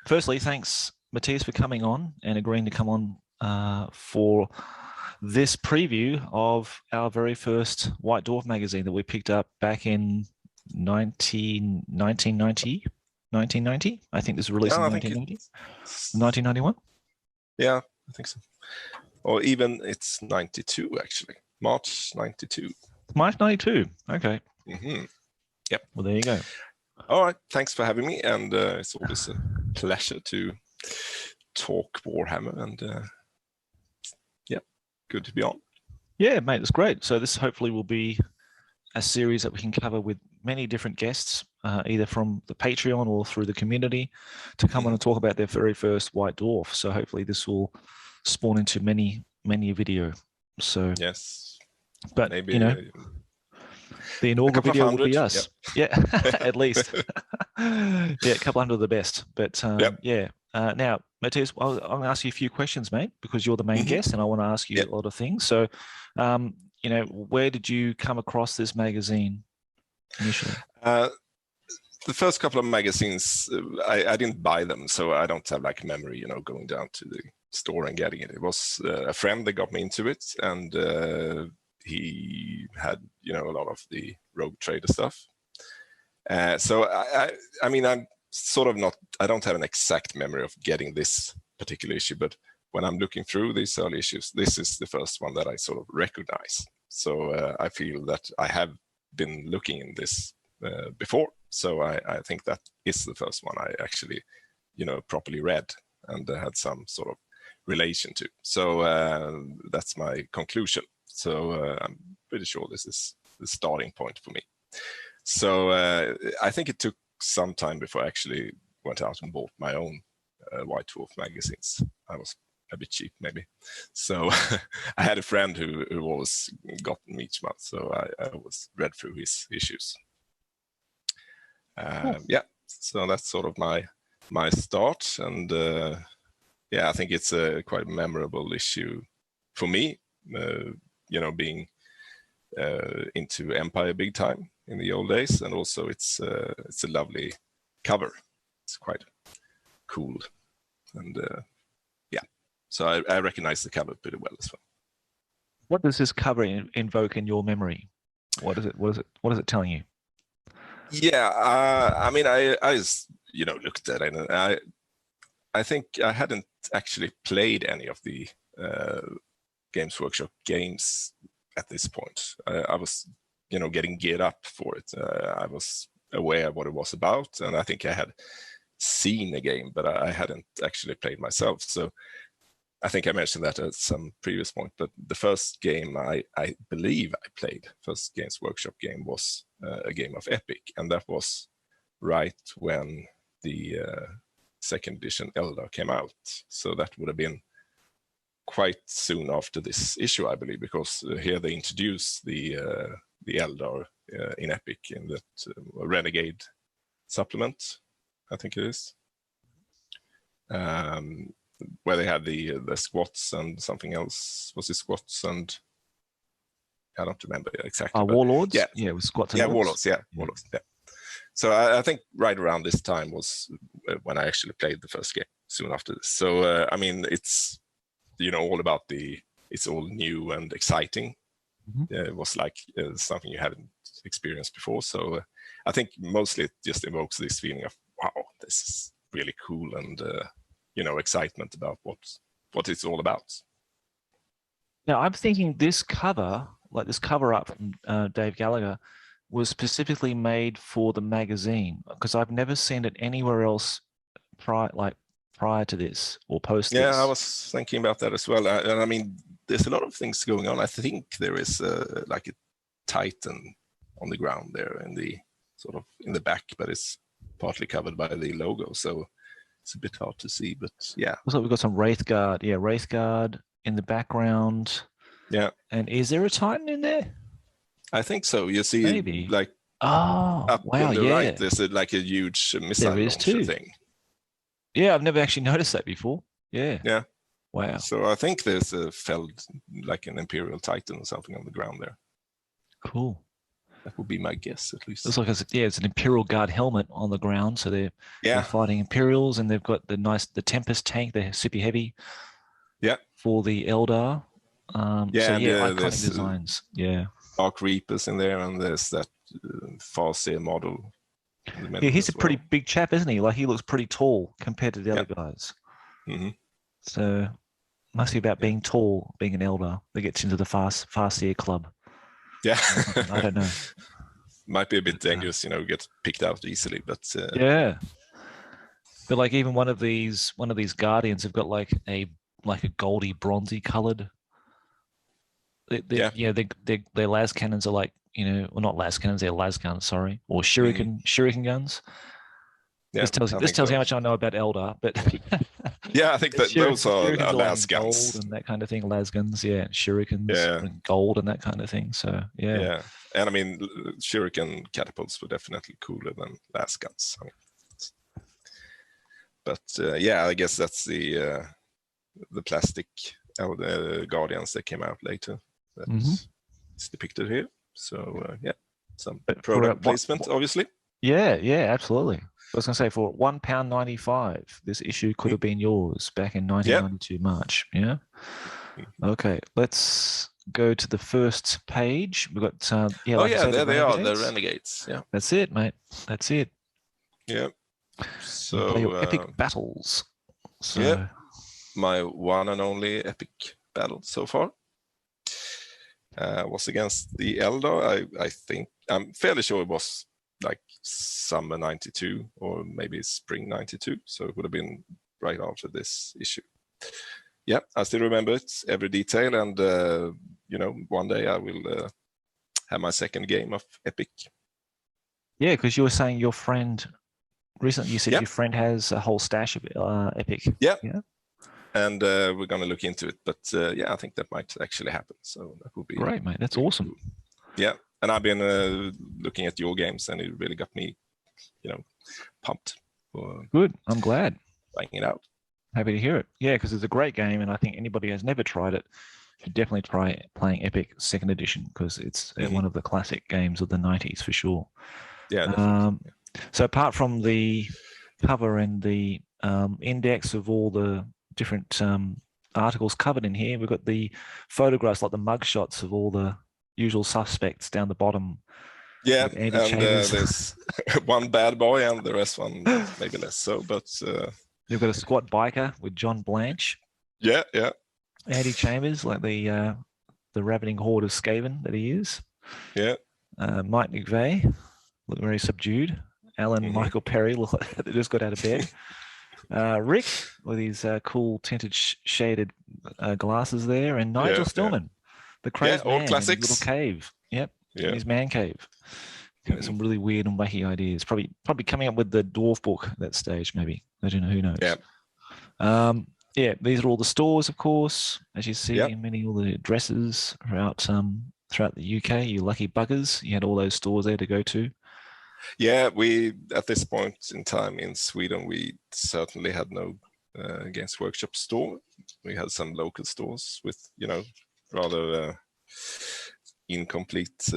Firstly, thanks, Mattias, for coming on and agreeing to come on for this preview of our very first White Dwarf magazine that we picked up back in 1990. I think this was released in 1991. Yeah, I think so. Or even it's 92, actually. March 92. March 92. Okay. Yep. Well, there you go. All right. Thanks for having me. And it's always a pleasure to talk Warhammer. And yeah, good to be on. Yeah, mate, it's great. So this hopefully will be a series that we can cover with many different guests, either from the Patreon or through the community, to come on and talk about their very first White Dwarf. So hopefully this will spawn into many a video. So yes, but maybe, you know, the inaugural video will be us. Yep. Yeah, at least. Yeah, a couple hundred of the best. But yeah. Now, Mattias, I'm going to ask you a few questions, mate, because you're the main guest, and I want to ask you a lot of things. So, you know, where did you come across this magazine initially? The first couple of magazines, I didn't buy them, so I don't have like memory, you know, going down to the store and getting it. It was a friend that got me into it, and he had, you know, a lot of the Rogue Trader stuff. So I mean, I'm sort of not, I don't have an exact memory of getting this particular issue, but when I'm looking through these early issues, this is the first one that I sort of recognize. So I feel that I have been looking in this before. So I think that is the first one I actually, you know, properly read and had some sort of relation to. So that's my conclusion. So I'm pretty sure this is the starting point for me. So I think it took some time before I actually went out and bought my own White Dwarf magazines. I was a bit cheap, maybe. So I had a friend who always got them each month. So I always read through his issues. Yeah, so that's sort of my start. And yeah, I think it's a quite memorable issue for me, you know, being into Empire big time in the old days. And also it's a lovely cover. It's quite cool. And yeah, so I recognize the cover pretty well as well. What does this cover invoke in your memory? What is it telling you? Yeah, I mean, I just, you know, looked at it, and I think I hadn't actually played any of the Games Workshop games at this point. I was, you know, getting geared up for it. I was aware of what it was about, and I think I had seen a game, but I hadn't actually played myself. So I think I mentioned that at some previous point, but the first game I believe I played, first Games Workshop game, was a game of Epic, and that was right when the second edition ELDAR came out. So that would have been quite soon after this issue, I believe, because here they introduced the ELDAR in Epic in that Renegade supplement, I think it is. Where they had the squats and something else. Was it squats and I don't remember exactly. Warlords? Yeah, it was squats and warlords. Yeah, warlords. Yeah. So I think right around this time was when I actually played the first game. Soon after this. So I mean, it's, you know, all about it's all new and exciting. It was like something you hadn't experienced before. So I think mostly it just evokes this feeling of, wow, this is really cool, and you know, excitement about what it's all about. Now, I'm thinking this cover, like this cover up from Dave Gallagher, was specifically made for the magazine, because I've never seen it anywhere else prior to this or post this. Yeah, I was thinking about that as well. And I mean, there's a lot of things going on. I think there is like a Titan on the ground there in the sort of in the back, but it's partly covered by the logo. So it's a bit hard to see, but yeah. Looks like we've got some Wraithguard. Yeah, Wraithguard in the background. Yeah. And is there a Titan in there? I think so. You see, maybe, like, up on the right, there's like a huge missile launcher thing. Yeah, I've never actually noticed that before. Yeah. Yeah. Wow. So I think there's a Feld, like an Imperial Titan or something on the ground there. Cool. That would be my guess, at least. Looks like it's an Imperial Guard helmet on the ground. So they're fighting Imperials, and they've got the Tempest tank. They're super heavy. Yeah. For the Eldar. Iconic designs. Arc Reapers in there, and there's that Farseer model. Yeah, he's a pretty big chap, isn't he? Like, he looks pretty tall compared to the other guys. Mm-hmm. So must be about being tall, being an Eldar that gets into the Farseer club. Yeah. I don't know. Might be a bit dangerous, get picked out easily, but yeah. But like, even one of these Guardians have got like a goldy bronzy colored. Their las cannons are like, well, not las cannons, they're las guns, sorry, or shuriken guns. Yeah, this tells you how much I know about Eldar, but yeah, I think that those are las guns and that kind of thing. Las guns, shurikens, and gold and that kind of thing. So yeah, and I mean, shuriken catapults were definitely cooler than las guns. But I guess that's the plastic Guardians that came out later. That's depicted here. So some product placement, obviously. Yeah, absolutely. I was going to say, for £1.95, this issue could have been yours back in 1992 March. Yeah. Okay, let's go to the first page. We've got there they are, the Renegades. Yeah, that's it, mate. That's it. Yeah. So play your epic battles. So my one and only epic battle so far was against the ELDAR. I think I'm fairly sure it was like summer 92 or maybe spring 92, so it would have been right after this issue. Yeah, I still remember it, every detail, and one day I will have my second game of epic. Yeah, because you were saying your friend recently, you said your friend has a whole stash of epic. Yeah. And we're going to look into it, but I think that might actually happen. So that would be great, mate. That's awesome. Yeah, and I've been looking at your games, and it really got me, pumped. Good. I'm glad. Trying it out. Happy to hear it. Yeah, because it's a great game, and I think anybody who has never tried it should definitely try playing Epic Second Edition, because it's one of the classic games of the 90s for sure. Yeah, definitely. So apart from the cover and the index of all the different articles covered in here, we've got the photographs, like the mug shots of all the usual suspects down the bottom. Yeah, and there's one bad boy and the rest one maybe less so, but you've got a squat biker with John Blanche. Yeah. Andy Chambers, like the ravening horde of Skaven that he is. Yeah. Mike McVeigh, look very subdued. Alan Michael Perry, look like they just got out of bed. Rick with his cool tinted shaded glasses there, and Nigel Stillman, the crazy man, classics. In his little cave. Yep. In his man cave. Some really weird and wacky ideas. Probably coming up with the dwarf book at that stage, maybe. I don't know, who knows. Yeah. These are all the stores, of course, as you see in many all the addresses throughout the UK. You lucky buggers, you had all those stores there to go to. Yeah, we at this point in time in Sweden, we certainly had no Games Workshop store. We had some local stores with rather incomplete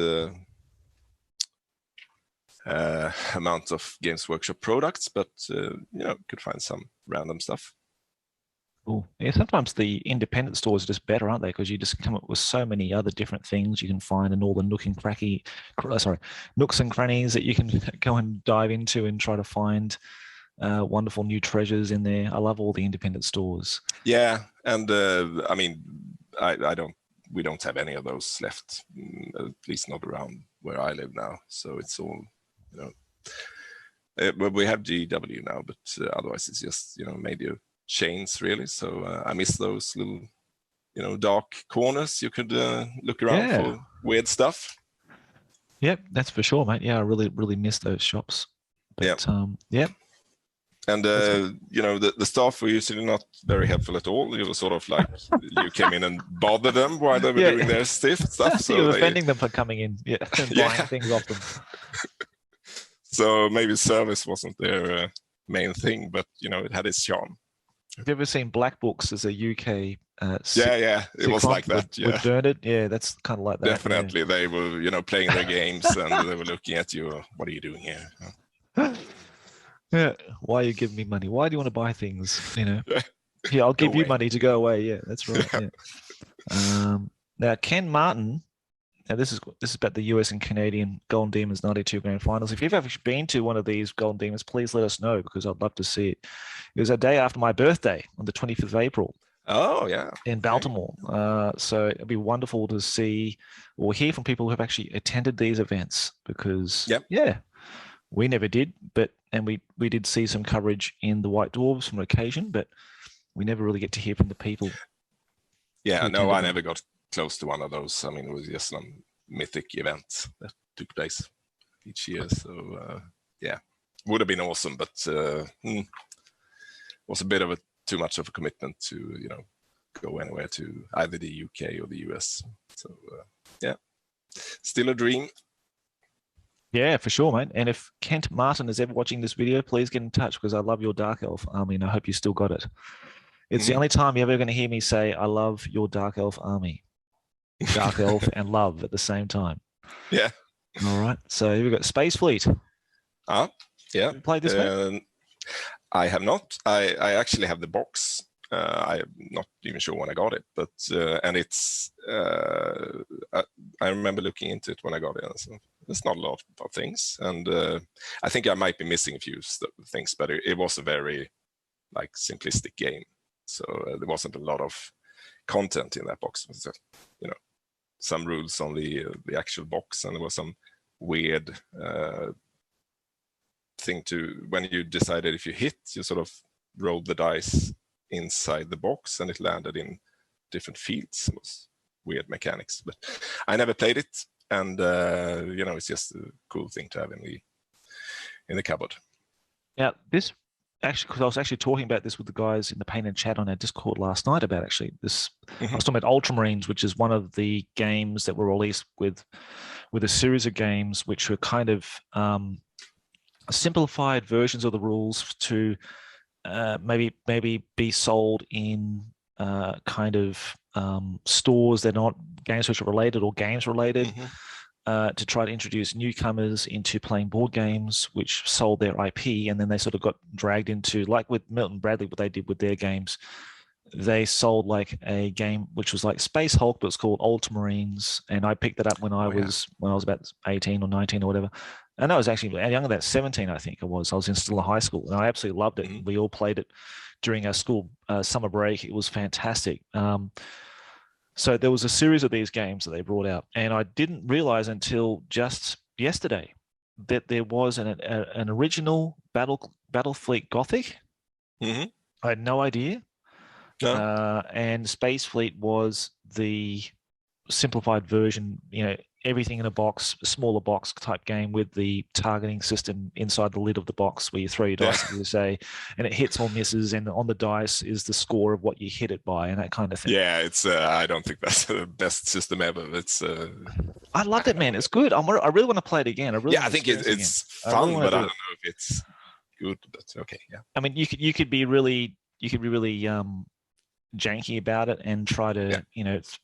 amount of Games Workshop products, but could find some random stuff. Cool. Yeah, sometimes the independent stores are just better, aren't they? Because you just come up with so many other different things you can find, and all the nooks and crannies that you can go and dive into and try to find wonderful new treasures in there. I love all the independent stores. Yeah, and I mean, we don't have any of those left, at least not around where I live now. So it's all, we have GW now, but otherwise it's just maybe chains really. So I miss those little dark corners you could look around for weird stuff. Yep, that's for sure, mate. Yeah, I really miss those shops. But, and the staff were usually not very helpful at all. It was sort of like you came in and bothered them while they were doing their stuff. So you were offending them for coming in, and buying things off them. So maybe service wasn't their main thing, but it had its charm. Have you ever seen Black Books as a UK It was like that. Would burn it. Yeah, that's kind of like that. Definitely, they were playing their games and they were looking at you. What are you doing here? Yeah. Why are you giving me money? Why do you want to buy things? Yeah, I'll Go give you away. money to go away. Yeah, that's right. Yeah. Now Ken Martin. Now this is about the US and Canadian Golden Demons 92 Grand Finals. If you've ever been to one of these Golden Demons, please let us know because I'd love to see it. It was a day after my birthday on the 25th of April. Oh yeah, in Baltimore. So it'd be wonderful to see or hear from people who have actually attended these events because we never did, and we did see some coverage in the White Dwarves on occasion, but we never really get to hear from the people. Yeah, no, I never got close to one of those. I mean, it was just some mythic event that took place each year. So would have been awesome, but was a bit of too much of a commitment to go anywhere to either the UK or the US. So still a dream. Yeah, for sure, mate. And if Kent Martin is ever watching this video, please get in touch because I love your Dark Elf army and I hope you still got it. It's the only time you're ever going to hear me say, I love your Dark Elf army. Dark Elf and love at the same time. Yeah. All right. So here we've got Space Fleet. Yeah. Have you played this one? I have not. I actually have the box. I'm not even sure when I got it, but and it's I remember looking into it when I got it. So there's not a lot of things, and I think I might be missing a few things, but it was a very simplistic game, so there wasn't a lot of content in that box. So, some rules on the actual box, and there was some weird thing to when you decided if you hit, you sort of rolled the dice inside the box and it landed in different fields. It was weird mechanics, but I never played it, and it's just a cool thing to have in the cupboard. Yeah, this actually, because I was actually talking about this with the guys in the Pain and Chat on our Discord last night about actually this. I was talking about Ultramarines, which is one of the games that were released with a series of games which were kind of simplified versions of the rules to maybe be sold in kind of stores that are not games which are related or games related to try to introduce newcomers into playing board games which sold their IP, and then they sort of got dragged into, like with Milton Bradley, what they did with their games. They sold like a game which was like Space Hulk, but it's called Ultramarines, and I picked it up when I was about 18 or 19 or whatever. And I was actually younger than that, 17, I think I was. I was in still high school, and I absolutely loved it. We all played it during our school summer break. It was fantastic. So there was a series of these games that they brought out, and I didn't realize until just yesterday that there was an original Battlefleet Gothic. I had no idea. No. And Space Fleet was the simplified version, everything in a box, a smaller box type game with the targeting system inside the lid of the box where you throw your dice, as you say, and it hits or misses, and on the dice is the score of what you hit it by and that kind of thing. Yeah, it's I don't think that's the best system ever. It's I loved it, man. It's good. I really want to play it again. I think it's fun, but I don't know if it's good. But okay, yeah. I mean, you could be really janky about it and try to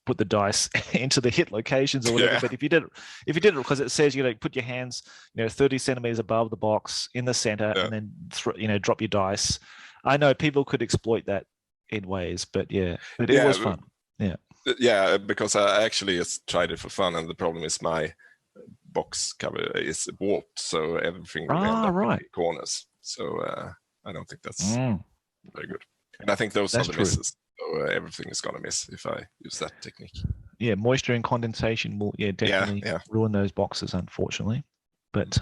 put the dice into the hit locations or whatever. But if you did it because it says you put your hands 30 centimeters above the box in the center and then drop your dice. I know people could exploit that in ways, but it was fun. Yeah, because I actually just tried it for fun, and the problem is my box cover is warped, so everything will end up in the corners. So I don't think that's very good. And I think those are the misses. So everything is going to miss if I use that technique. Yeah, moisture and condensation will definitely ruin those boxes, unfortunately. But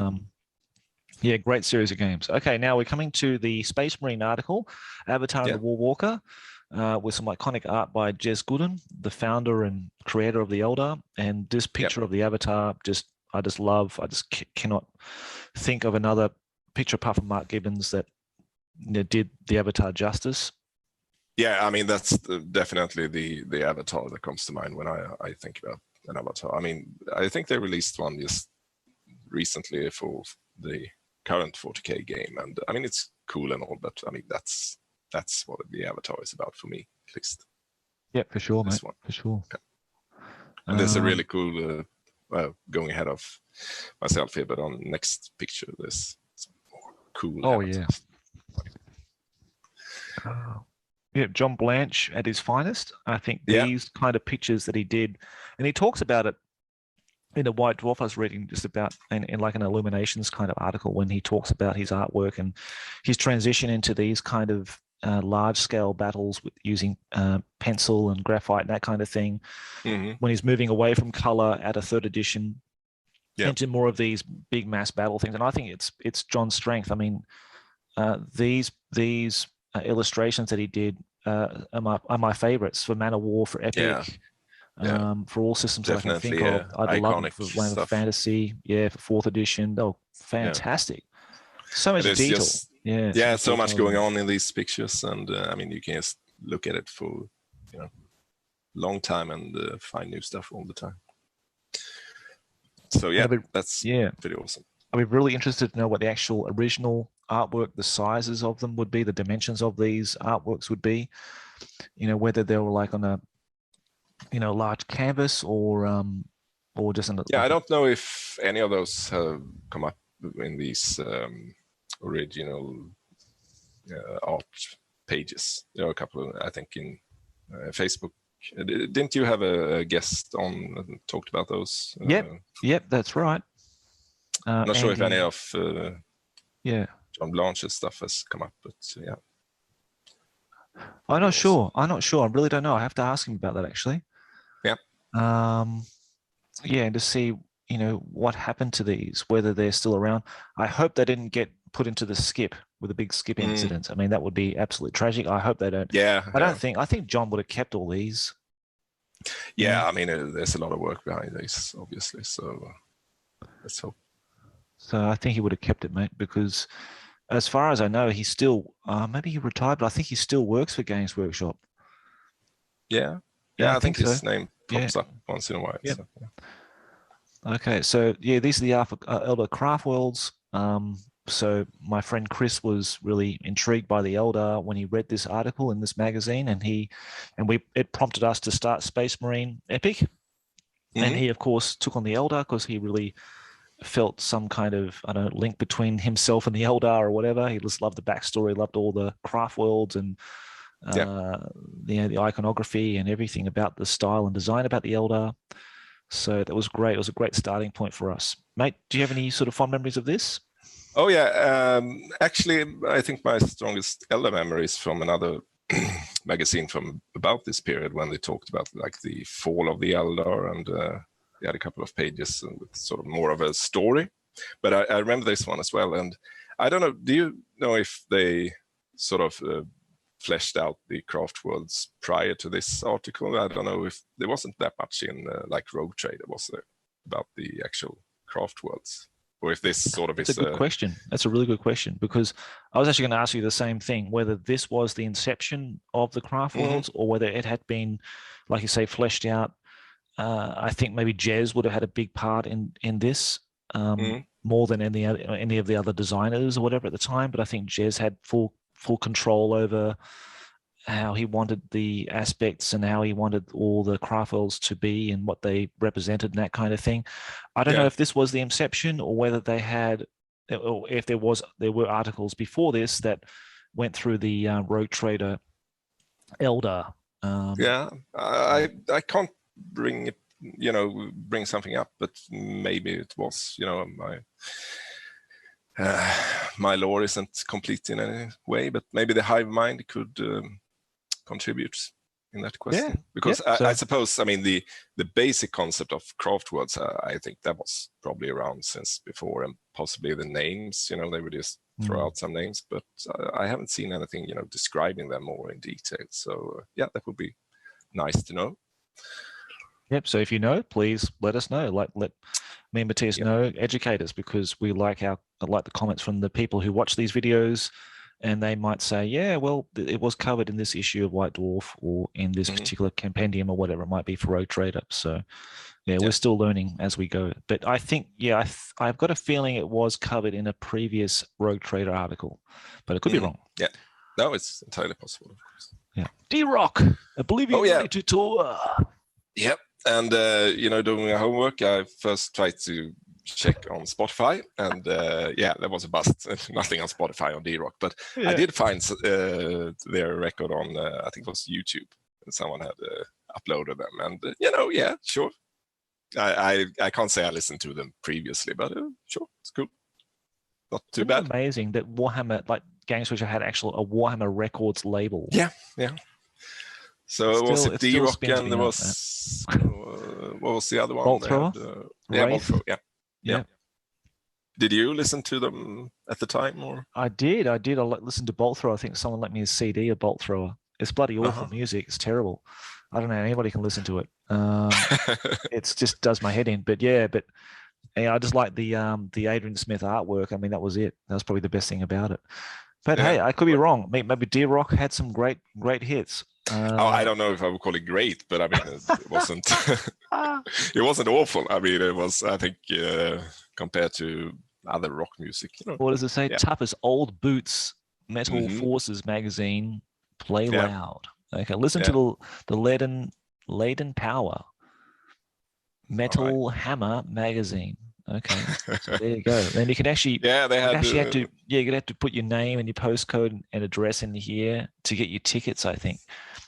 great series of games. Okay, now we're coming to the Space Marine article, Avatar and the War Walker, with some iconic art by Jez Gooden, the founder and creator of the ELDAR. And this picture of the Avatar, I just love. I just cannot think of another picture apart from Mark Gibbons that did the Avatar justice. Yeah, I mean, that's definitely the Avatar that comes to mind when I think about an Avatar. I mean, I think they released one just recently for the current 40K game, and I mean, it's cool and all, but I mean, that's what the Avatar is about for me, at least. Yeah, for sure, This mate. one. For sure. Yeah. And there's a really cool, well, going ahead of myself here, but on next picture, there's some more cool. Oh, yeah. Yeah, John Blanche at his finest. I think these kind of pictures that he did, and he talks about it in a White Dwarf I was reading just about in like an Illuminations kind of article when he talks about his artwork and his transition into these kind of large scale battles with using pencil and graphite and that kind of thing. When he's moving away from color at a third edition into more of these big mass battle things. And I think it's John's strength. I mean, these illustrations that he did are my favorites for Man of War, for Epic, for all systems that I can think of. I'd love it for Warhammer Fantasy, for 4th edition. Oh, fantastic! So much detail. So much going on in these pictures, and I mean, you can just look at it for long time and find new stuff all the time. So that's pretty awesome. I'd be really interested to know what the actual original artwork, the sizes of them would be, the dimensions of these artworks would be. Whether they were like on a large canvas or just in I don't know if any of those have come up in these original art pages. There are a couple of, I think, in Facebook. Didn't you have a guest on talked about those? Yep, that's right. I'm not sure if any of John Blanche's stuff has come up, but I'm not sure. I really don't know. I have to ask him about that actually. And to see what happened to these, whether they're still around. I hope they didn't get put into the skip with a big skip incident. I mean, that would be absolutely tragic. I hope they don't. I think John would have kept all these. I mean, there's a lot of work behind these, obviously. So let's hope. So I think he would have kept it, mate, because as far as I know, he's still maybe he retired, but I think he still works for Games Workshop. I think his name pops up once in a while. So, Okay, so these are the ELDAR CraftWorlds. So my friend Chris was really intrigued by the ELDAR when he read this article in this magazine, and it prompted us to start Space Marine Epic. And he, of course, took on the ELDAR because he really felt some kind of link between himself and the ELDAR or whatever. He just loved the backstory, loved all the CraftWorlds and the iconography and everything about the style and design about the ELDAR. So that was great. It was a great starting point for us. Mate, do you have any sort of fond memories of this? Oh, yeah. Actually, I think my strongest ELDAR memory is from another magazine from about this period when they talked about like the fall of the ELDAR, and they had a couple of pages with sort of more of a story. But I remember this one as well. And I don't know, do you know if they sort of fleshed out the CraftWorlds prior to this article? I don't know if there wasn't that much in like Rogue Trader, was there, about the actual CraftWorlds? Or if this sort of That's a good question. That's a really good question, because I was actually going to ask you the same thing, whether this was the inception of the CraftWorlds or whether it had been, like you say, fleshed out. I think maybe Jez would have had a big part in this more than any of the other designers or whatever at the time. But I think Jez had full control over how he wanted the aspects and how he wanted all the CraftWorlds to be and what they represented and that kind of thing. I don't know if this was the inception or whether they had, or if there were articles before this that went through the Rogue Trader ELDAR. I can't bring something up, but maybe it was, my lore isn't complete in any way, but maybe the hive mind could contribute in that question. Because I suppose, I mean, the basic concept of CraftWorlds, I think that was probably around since before, and possibly the names, they would just throw out some names, but I haven't seen anything, describing them more in detail. So that would be nice to know. Yep. So if you know, please let us know. Let me and Mattias know, educate us, because we like the comments from the people who watch these videos, and they might say, yeah, well, it was covered in this issue of White Dwarf or in this particular compendium or whatever it might be for Rogue Trader. So we're still learning as we go. But I think, I've got a feeling it was covered in a previous Rogue Trader article, but it could be wrong. Yeah. No, it's entirely possible, of course. Yeah. D-Rock, I believe you're ready to tour. Yep. And, doing my homework, I first tried to check on Spotify, and there was a bust. Nothing on Spotify on D-Rock, but I did find their record on, I think it was YouTube, and someone had uploaded them. And, sure. I can't say I listened to them previously, but sure, it's cool. Not too bad. Amazing that Warhammer, like Games Workshop, had actual a Warhammer Records label. Yeah. So was it D-Rock, and there was what was the other one? Bolt Thrower. Bolt Thrower. Yeah. Did you listen to them at the time, or? I did. I listened to Bolt Thrower. I think someone let me a CD of Bolt Thrower. It's bloody awful music. It's terrible. I don't know. Anybody can listen to it. It just does my head in. But I just like the Adrian Smith artwork. I mean, that was it. That was probably the best thing about it. But hey, I could be wrong. Maybe D-Rock had some great hits. I don't know if I would call it great, but I mean, it wasn't. It wasn't awful. I mean, it was. I think compared to other rock music, What does it say? Tough as old boots. Metal Forces magazine. Play loud. Okay, listen to the Laden Power. Metal Hammer magazine. Okay, so there you go. Then you can actually you'd have to put your name and your postcode and address in here to get your tickets, I think.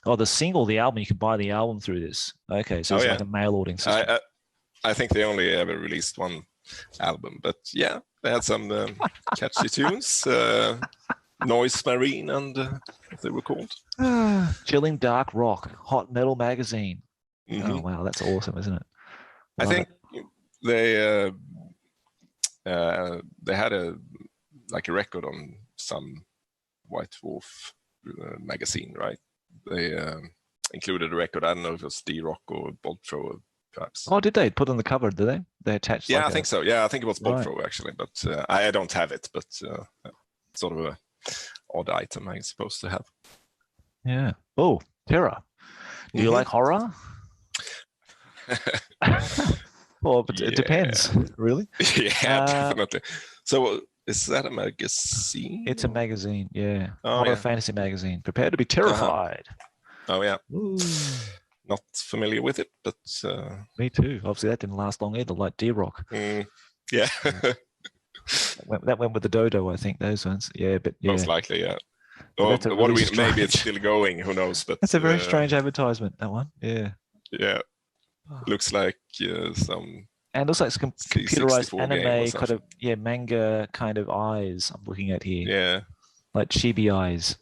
Oh, the album, you can buy the album through this. Okay, so it's like a mail ordering system. I think they only ever released one album, but they had some catchy tunes. Noise Marine and what they were called. Chilling Dark Rock, Hot Metal magazine. Oh wow, that's awesome, isn't it? I think they had a record on some White Dwarf magazine, right? They included a record. I don't know if it was D-Rock or Bolt Thrower, perhaps. Oh, did they put on the cover? Did they? They attached. Yeah, I think so. Yeah, I think it was Bolt Thrower actually, but I don't have it. But sort of a odd item I suppose to have. Yeah. Oh, terror. Do you like horror? Well, but it depends, really. Yeah, definitely. So, is that a magazine? It's a magazine, yeah. Horror fantasy magazine. Prepare to be terrified. Oh, yeah. Ooh. Not familiar with it, but... Me too. Obviously, that didn't last long either, like D-Rock. Yeah. That went with the Dodo, I think, those ones. Yeah, but yeah. Most likely, yeah. Or maybe it's still going, who knows? But that's a very strange advertisement, that one. Yeah. Yeah. Looks like some... And looks like some computerized anime kind of, manga kind of eyes I'm looking at here. Yeah. Like chibi eyes.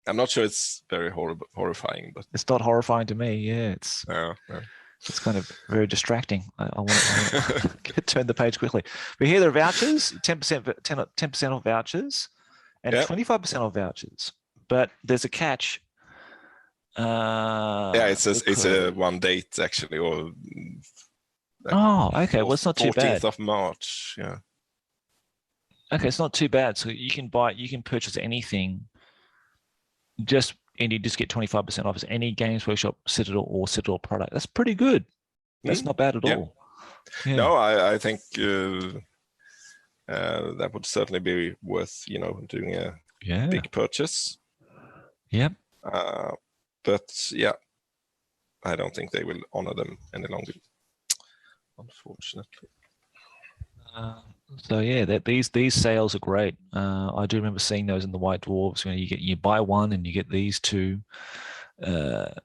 I'm not sure it's very horrifying, but... It's not horrifying to me, yeah. It's kind of very distracting. I want to turn the page quickly. But here there are vouchers, 10% off vouchers, and 25% off vouchers. But there's a catch. It's a one date actually, or okay. Well, it's not too bad. 14th of March. Yeah. Okay, it's not too bad. So you can purchase anything, and you just get 25% off as any Games Workshop Citadel or Citadel product. That's pretty good. That's not bad at all. Yeah. No, I think that would certainly be worth doing a big purchase. Yep. But I don't think they will honor them any longer, unfortunately. So these sales are great. I do remember seeing those in the White Dwarfs. You buy one and you get these two, buy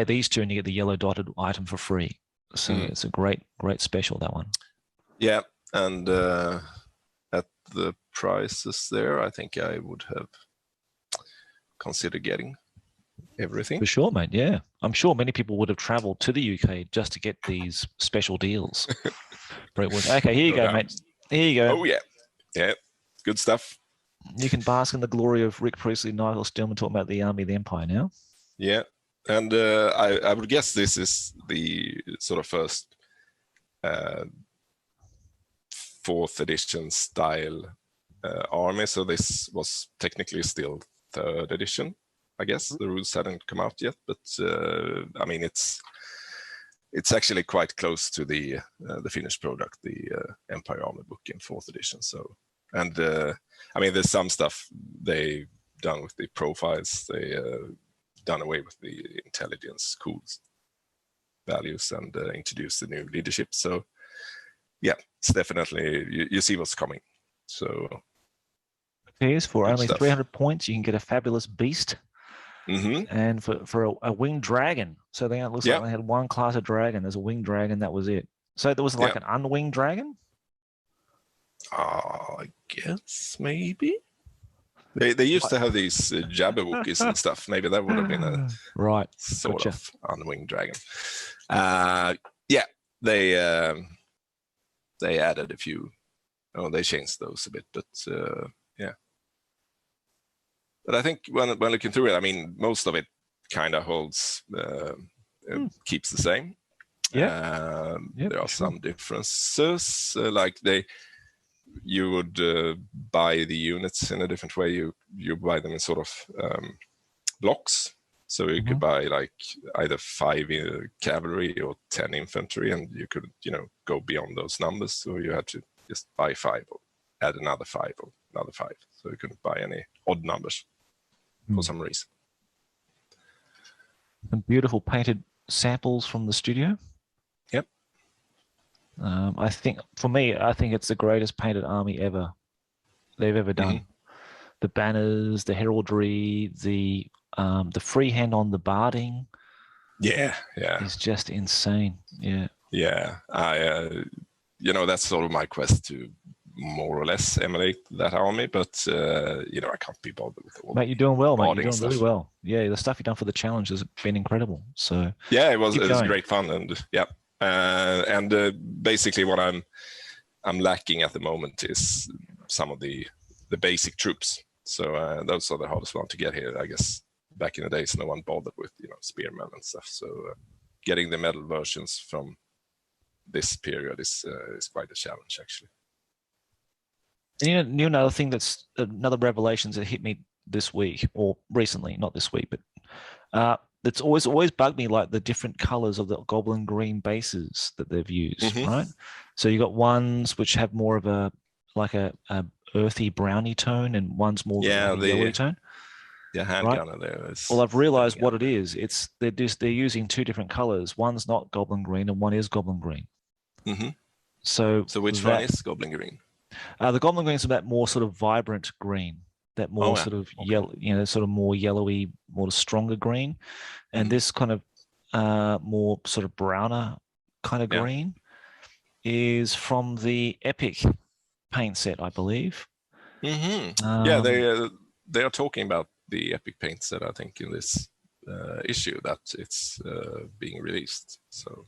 these two and you get the yellow dotted item for free. So it's a great special, that one. Yeah, and at the prices there, I think I would have considered getting everything. For sure, mate. Yeah, I'm sure many people would have traveled to the UK just to get these special deals. Okay, here you go, mate. Here you go. Oh yeah, good stuff. You can bask in the glory of Rick Priestley, Nigel Stillman talking about the Army of the Empire now. Yeah, and I would guess this is the sort of first 4th edition style army. So this was technically still 3rd edition. I guess the rules hadn't come out yet, but I mean it's actually quite close to the finished product, the Empire Army book in 4th edition. So, and I mean there's some stuff they done with the profiles. They done away with the intelligence schools values and introduced the new leadership. So yeah, it's definitely, you see what's coming. So Here's for only stuff. 300 points, you can get a fabulous beast. And for a winged dragon. So they looks like they had one class of dragon. There's a winged dragon, that was it. So there was like an unwinged dragon? I guess maybe. They used to have these Jabberwockies and stuff. Maybe that would have been a right sort of unwinged dragon. Yeah, they added a few. Oh, they changed those a bit, but yeah. But I think when looking through it, I mean, most of it kind of holds, keeps the same. Yeah. There are some differences, like you would buy the units in a different way. You buy them in sort of blocks. So you could buy like either 5 cavalry or 10 infantry, and you could, go beyond those numbers. So you had to just buy 5 or add another 5 or another 5. So you couldn't buy any odd numbers for some reason. Some beautiful painted samples from the studio. Yep. I think it's the greatest painted army they've ever done. The banners, the heraldry, the freehand on the barding. Yeah. Is just insane. Yeah. I that's sort of my quest to more or less emulate that army, but I can't be bothered with all. Mate, you're doing well, mate. You're doing stuff. really well. Yeah, the stuff you've done for the challenge has been incredible. So yeah, it was great fun, and basically what I'm lacking at the moment is some of the basic troops. So those are the hardest one to get here, I guess. Back in the days, no one bothered with spearmen and stuff. So getting the medal versions from this period is quite a challenge, actually. And another thing that's another revelations that hit me this week or recently, not this week, but that's always bugged me, like the different colors of the goblin green bases that they've used, right? So you got ones which have more of a earthy browny tone, and one's more yellowy tone. Yeah, handgunner there. Well, I've realized what it is. It's they're using 2 different colors. One's not goblin green, and one is goblin green. So which one is goblin green? The goblin green is that more sort of vibrant green, that more sort of yellow, sort of more yellowy, more stronger green, and this kind of more sort of browner kind of green is from the Epic paint set, I believe. Yeah, they are talking about the Epic paint set, I think, in this issue that it's being released. So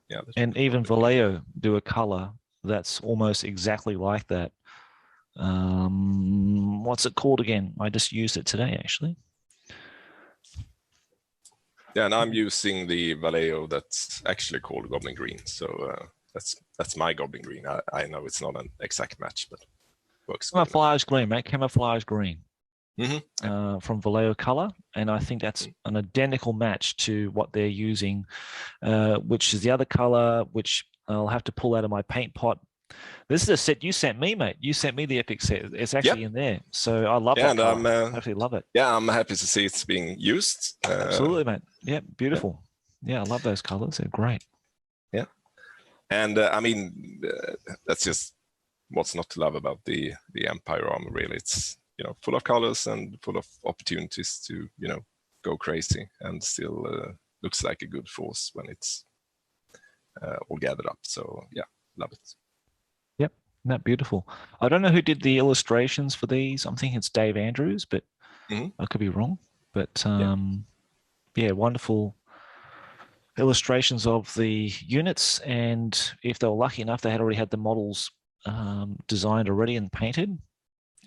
yeah, and even Vallejo do a color that's almost exactly like that. What's it called again? I just used it today, actually. Yeah, and I'm using the Vallejo that's actually called Goblin Green. So that's my Goblin Green. I know it's not an exact match, but works. Camouflage green, mate. Camouflage green. From Vallejo color, and I think that's an identical match to what they're using, which is the other color, which I'll have to pull out of my paint pot. This is a set you sent me, mate. You sent me the Epic set. It's actually in there, so I love that color. I absolutely love it. Yeah, I'm happy to see it's being used. Absolutely, mate. Yeah, beautiful. Yeah, I love those colors. They're great. Yeah, and I mean, that's just what's not to love about the Empire armor. Really, it's full of colors and full of opportunities to go crazy, and still looks like a good force when it's all gathered up. So yeah, love it. Yep, that beautiful. I don't know who did the illustrations for these. I'm thinking it's Dave Andrews, but I could be wrong. But yeah, wonderful illustrations of the units, and if they were lucky enough, they had already had the models designed already and painted.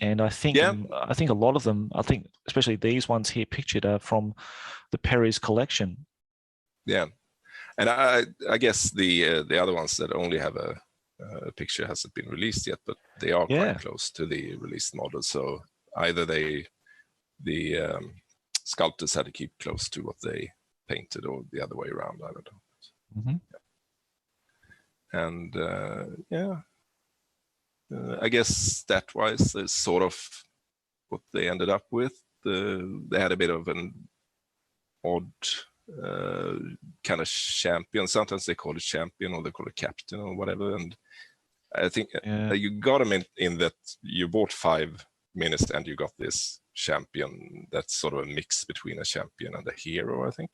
And I think a lot of them, I think especially these ones here pictured, are from the Perry's collection. Yeah, and I guess the other ones that only have a picture hasn't been released yet, but they are quite close to the released model. So either the sculptors had to keep close to what they painted, or the other way around. I don't know. And I guess stat-wise, there's sort of what they ended up with. They had a bit of an odd kind of champion. Sometimes they call it champion, or they call it captain, or whatever. And I think you got them in that you bought 5 minutes and you got this champion that's sort of a mix between a champion and a hero, I think.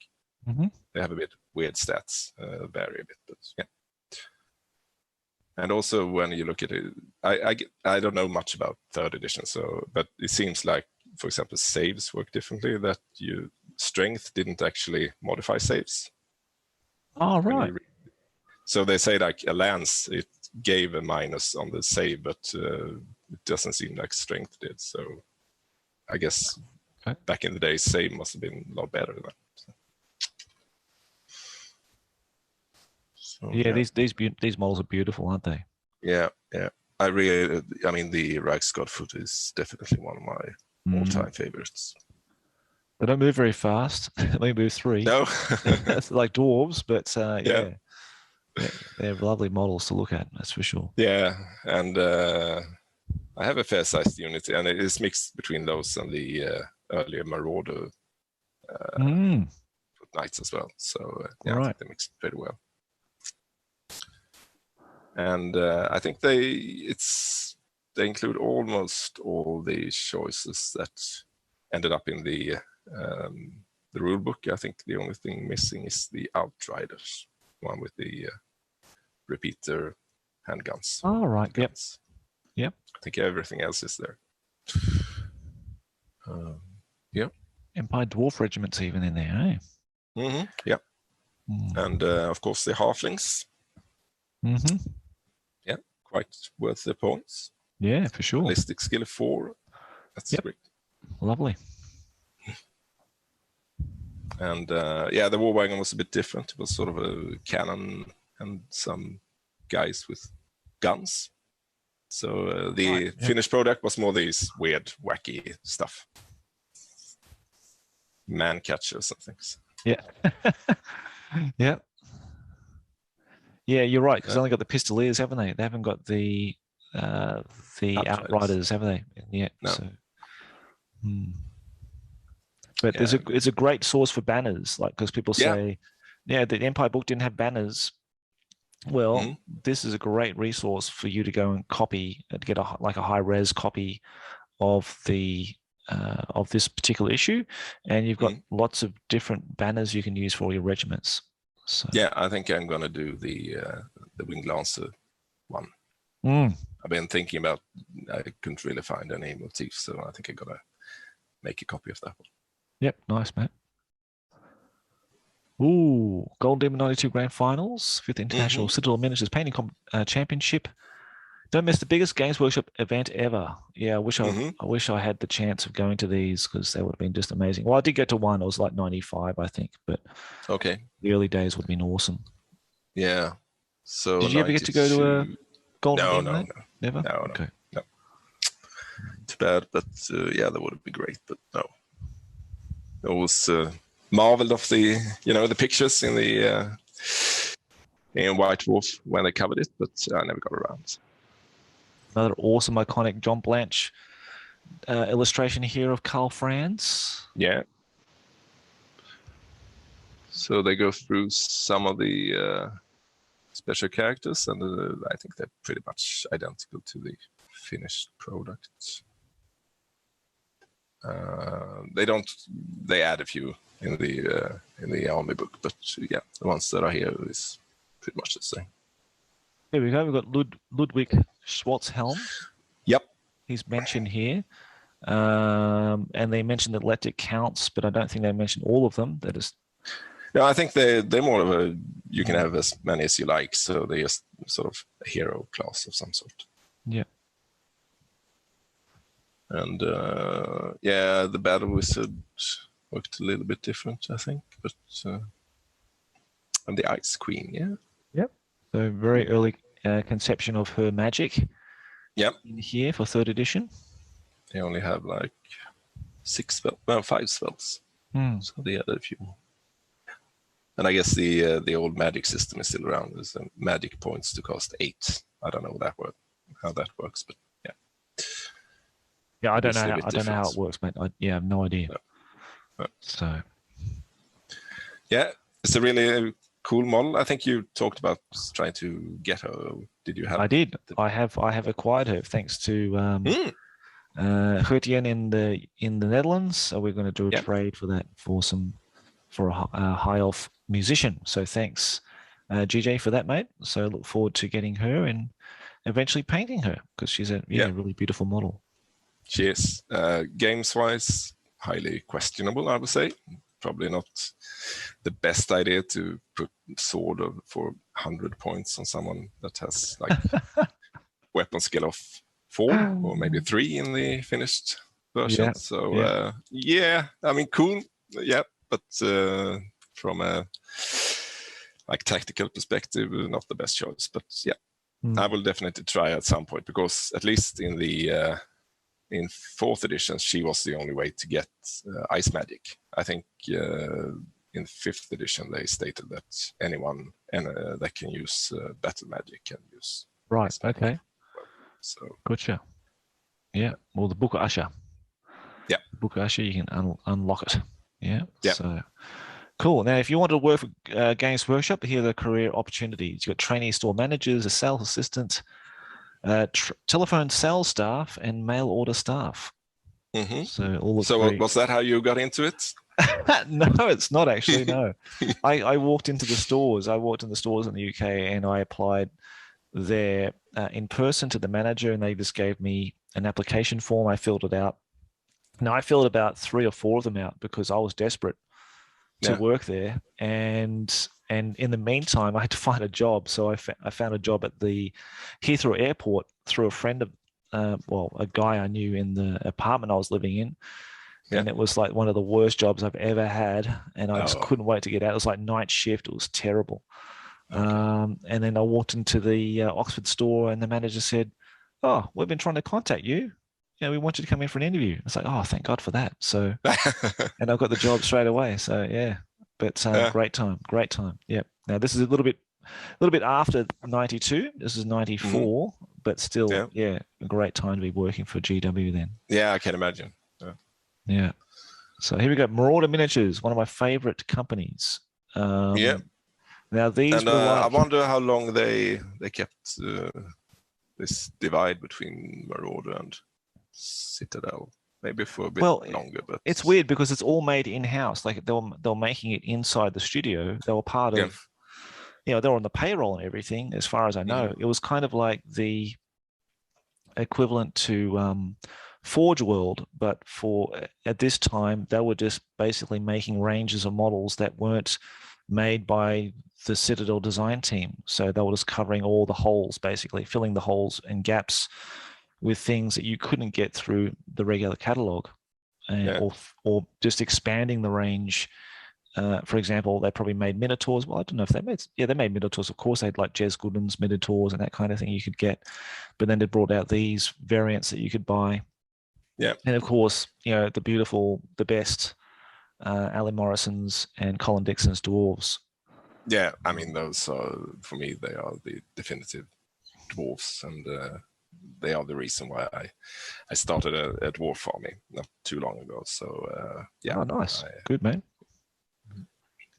They have a bit weird stats, vary a bit, but yeah. And also when you look at it, I don't know much about 3rd edition, but it seems like, for example, saves work differently, that strength didn't actually modify saves. Oh, right. So they say like a lance, it gave a minus on the save, but it doesn't seem like strength did. So I guess back in the day, save must have been a lot better than that. So, yeah, these models are beautiful, aren't they? Yeah. I mean, the Reichsgott is definitely one of my all-time favorites. They don't move very fast. They only move 3. No. That's like dwarves, but yeah, they're lovely models to look at, that's for sure. Yeah, and I have a fair-sized unit, and it is mixed between those and the earlier Marauder knights as well. So I think they mix pretty well. And I think they include almost all the choices that ended up in the rule book. I think the only thing missing is the Outriders, one with the repeater handguns. Oh, right. Yep. I think everything else is there. Empire Dwarf regiments even in there, eh? Yeah. And of course the halflings. Yeah, quite worth the points. Yeah, for sure. Ballistic skill 4. That's great. Lovely. And the war wagon was a bit different. It was sort of a cannon and some guys with guns. So the finished product was more these weird, wacky stuff. Man catchers and things. Yeah. Yeah, you're right, because they only got the Pistoliers, haven't they? They haven't got the Outriders, have they? Yeah. No. So, But it's a great source for banners, like, because people say, the Empire book didn't have banners. Well, this is a great resource for you to go and copy and get a high res copy of this particular issue, and you've got lots of different banners you can use for all your regiments. So yeah, I think I'm gonna do the Winged Lancer one. I've been thinking about. I couldn't really find any motifs, so I think I gotta make a copy of that one. Yep, nice, Matt. Ooh, Gold Demon 92 Grand Finals, 5th International Citadel Miniatures Painting Championship. Don't miss the biggest Games Workshop event ever. Yeah, I wish I had the chance of going to these, because they would have been just amazing. Well, I did get to one. It was like 95, I think, but the early days would have been awesome. Yeah. So did you ever get to go to a Golden Demon? No. Never? No. Okay. No. Too bad, but that would have been great, but no. I was marveled of the pictures in the in White Dwarf when they covered it, but I never got around. Another awesome, iconic John Blanche illustration here of Karl Franz. Yeah. So they go through some of the special characters, and I think they're pretty much identical to the finished product. They add a few in the army book, but yeah, the ones that are here is pretty much the same. Here we go. We've got Ludwig Schwarzhelm. Yep. He's mentioned here. And they mentioned that electric counts, but I don't think they mentioned all of them. That is. No, I think they're more of a, you can have as many as you like, so they're just sort of a hero class of some sort. Yeah. And the Battle Wizard worked a little bit different, I think, but and the Ice Queen, yeah. Yep. So very early conception of her magic. Yep. In here for 3rd edition. They only have like 5 spells. So they added a few more. And I guess the old magic system is still around. There's magic points to cost 8. I don't know how that works, but yeah. Yeah, I don't know. obviously a How, bit I don't know how different. it works, mate. I have no idea. No. So. Yeah, it's a really cool model. I think you talked about trying to get her. Did you have? I did. I have acquired her thanks to Gertjen in the Netherlands. So we're going to do a trade for that for a high elf musician. So thanks, GJ, for that, mate. So look forward to getting her and eventually painting her because she's a really beautiful model. She is. Games wise, highly questionable, I would say. Probably not the best idea to put sword for 100 points on someone that has like weapon skill of 4 or maybe 3 in the finished version. Yeah. So I mean, cool. Yeah, but from a like tactical perspective, not the best choice. But yeah, I will definitely try at some point because at least in the in 4th edition, she was the only way to get ice magic. I think in 5th edition, they stated that anyone that can use battle magic can use. Right. Okay. So gotcha. Yeah. Well, the Book of Usher. Yeah. The Book of Usher, you can unlock it. Yeah. Yeah. So cool. Now, if you want to work for Games Workshop, here are the career opportunities. You've got trainee store managers, a sales assistant, telephone sales staff, and mail order staff. Mm-hmm. So all so was that how you got into it? No, it's not actually. No, I walked into the stores. I walked in the stores in the UK, and I applied there in person to the manager, and they just gave me an application form. I filled it out. Now I filled about 3 or 4 of them out because I was desperate to work there, and in the meantime, I had to find a job. So I found a job at the Heathrow Airport through a friend of, a guy I knew in the apartment I was living in. And it was like one of the worst jobs I've ever had. And I just couldn't wait to get out. It was like night shift. It was terrible. Okay. And then I walked into the Oxford store and the manager said, "Oh, we've been trying to contact you. We want you to come in for an interview." It's like, oh, thank God for that. So, and I got the job straight away. So yeah, but great time. Yeah. Now this is a little bit after 92. This is 94, but still, a great time to be working for GW then. Yeah, I can imagine. Yeah. So here we go. Marauder Miniatures, one of my favorite companies. Now these were I wonder how long they kept this divide between Marauder and Citadel. Maybe for a bit longer, but it's weird because it's all made in-house. Like they were making it inside the studio. They were part of, they were on the payroll and everything. As far as I know, it was kind of like the equivalent to Forge World, but at this time they were just basically making ranges of models that weren't made by the Citadel design team. So they were just covering all the holes, basically filling the holes and gaps with things that you couldn't get through the regular catalog, or just expanding the range. For example, they probably made Minotaurs. Well, I don't know if they made Minotaurs. Of course, they had like Jez Goodman's Minotaurs and that kind of thing you could get. But then they brought out these variants that you could buy. Yeah. And of course, the best Alan Morrison's and Colin Dixon's dwarves. Yeah, I mean, those are, for me, they are the definitive dwarves, and they are the reason why I started a dwarf army not too long ago. So Oh, nice. Good, man.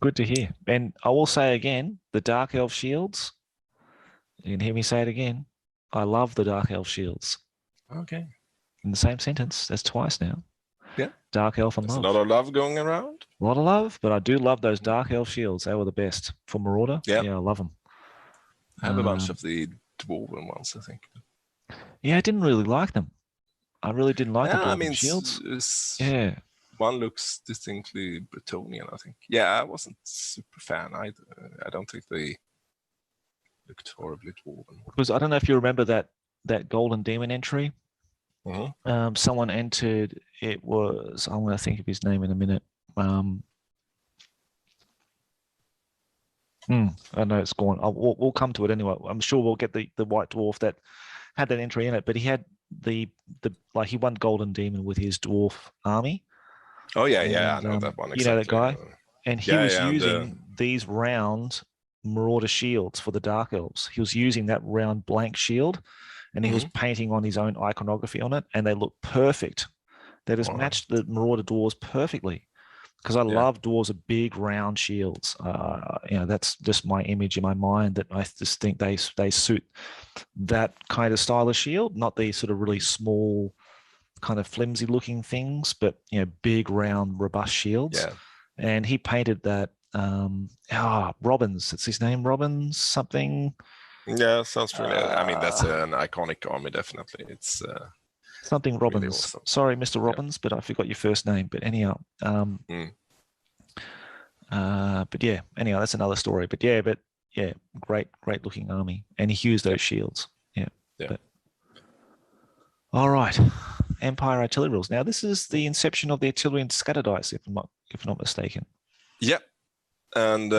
Good to hear. And I will say again, the Dark Elf shields, you can hear me say it again, I love the Dark Elf shields. Okay. In the same sentence, that's twice now. Yeah. Dark Elf and love. There's a lot of love going around. A lot of love, but I do love those Dark Elf shields. They were the best for Marauder. Yeah, I love them. I have a bunch of the dwarven ones, I think. Yeah, I didn't really like them. I really didn't like the dwarven shields. One looks distinctly Bretonian, I think. Yeah, I wasn't super fan either. I don't think they looked horribly dwarven. Because I don't know if you remember that Golden Demon entry. Someone entered. It was. I'm going to think of his name in a minute. I know it's gone. We'll come to it anyway. I'm sure we'll get the White Dwarf that had that entry in it, but he had he won Golden Demon with his dwarf army. Oh yeah, I know that one. Exactly. You know that guy, and he was using these round Marauder shields for the Dark Elves. He was using that round blank shield, and he was painting on his own iconography on it, and they look perfect. They just matched the Marauder dwarves perfectly. Because I love dwarves with big round shields. That's just my image in my mind, that I just think they suit that kind of style of shield, not these sort of really small, kind of flimsy looking things, but big round robust shields. Yeah. And he painted that. Robbins, it's his name, Robbins something. Yeah, sounds familiar. I mean, that's an iconic army, definitely. It's something Robbins. Really awesome. Sorry, Mr. Robbins, but I forgot your first name. But anyhow, but yeah, anyhow, that's another story. But yeah, great looking army, and he used those shields. Yeah. But, all right, Empire artillery rules. Now, this is the inception of the artillery and scatter dice, if I'm not mistaken. Yeah, and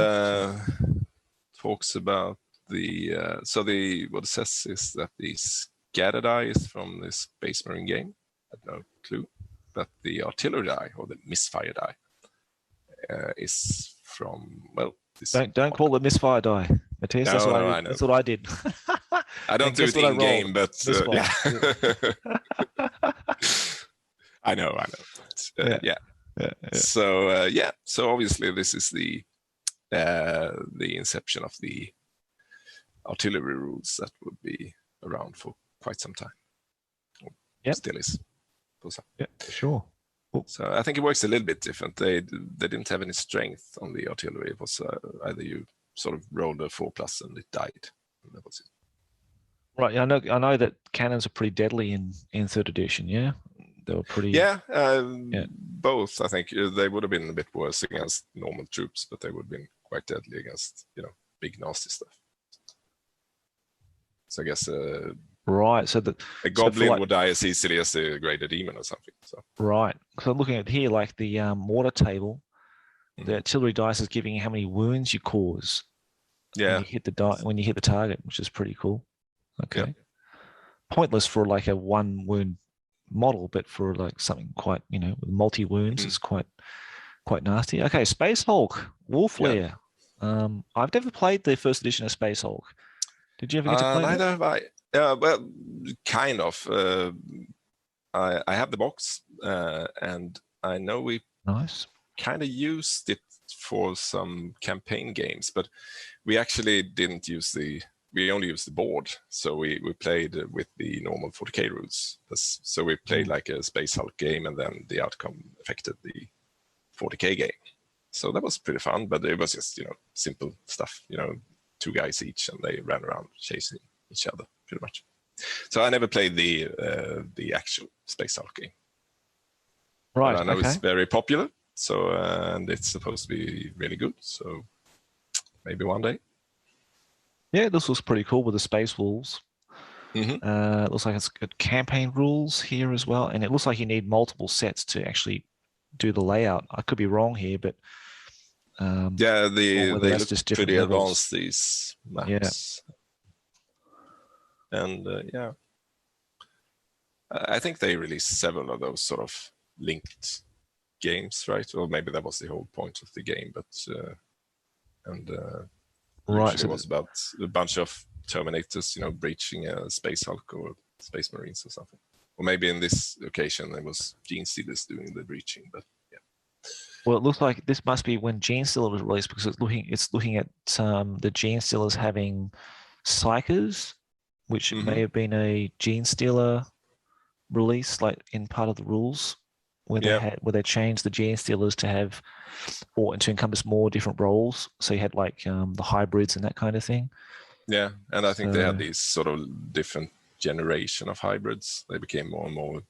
talks about the what it says is that the scatter die is from the Space Marine game. I had no clue, but the artillery die, or the misfire die, is from this. Don't call it misfire die, Mattias. No, that's what I did. I don't do it in game, but I know. So obviously this is the inception of the artillery rules that would be around for quite some time. Still is. Yeah, sure. Cool. So I think it works a little bit different. They didn't have any strength on the artillery. It was either you sort of rolled a 4+ and it died. And that was it. Right. I know that cannons are pretty deadly in 3rd edition. Yeah, they were pretty. Both. I think they would have been a bit worse against normal troops, but they would have been quite deadly against big nasty stuff. So I guess right. So a goblin would die as easily as a greater demon or something. So right. So looking at here, like the water table, the artillery dice is giving you how many wounds you cause. Yeah. When you hit the target, which is pretty cool. Okay. Yeah. Pointless for like a 1 wound model, but for like something quite with multi wounds, it's quite nasty. Okay, Space Hulk, Wolf Lair. I've never played the 1st edition of Space Hulk. Did you ever get to play neither have I. Well, kind of. I have the box, and I know we kind of used it for some campaign games, but we actually didn't use we only used the board. So we played with the normal 40k rules. So we played like a Space Hulk game, and then the outcome affected the 40k game. So that was pretty fun, but it was just, simple stuff, 2 guys each, and they ran around chasing each other pretty much. So I never played the actual Space Hulk game. Right. But I know it's very popular. So and it's supposed to be really good. So maybe one day. Yeah, this was pretty cool with the Space Wolves. It looks like it's got campaign rules here as well, and it looks like you need multiple sets to actually do the layout. I could be wrong here, but they look just pretty levels. advanced, these maps. And I think they released several of those sort of linked games, right? Or maybe that was the whole point of the game, but right, so it was about a bunch of Terminators, breaching a Space Hulk or Space Marines or something. Or maybe in this occasion it was Gene Stealers doing the breaching, but yeah. Well, it looks like this must be when Gene Stealer was released, because it's looking at the Gene Stealers having Psychers, which may have been a Gene Stealer release, like in part of the rules, where they changed the Gene Stealers to have, or to encompass more different roles. So you had like the hybrids and that kind of thing. Yeah, and I think they had these sort of different generation of hybrids. They became more and more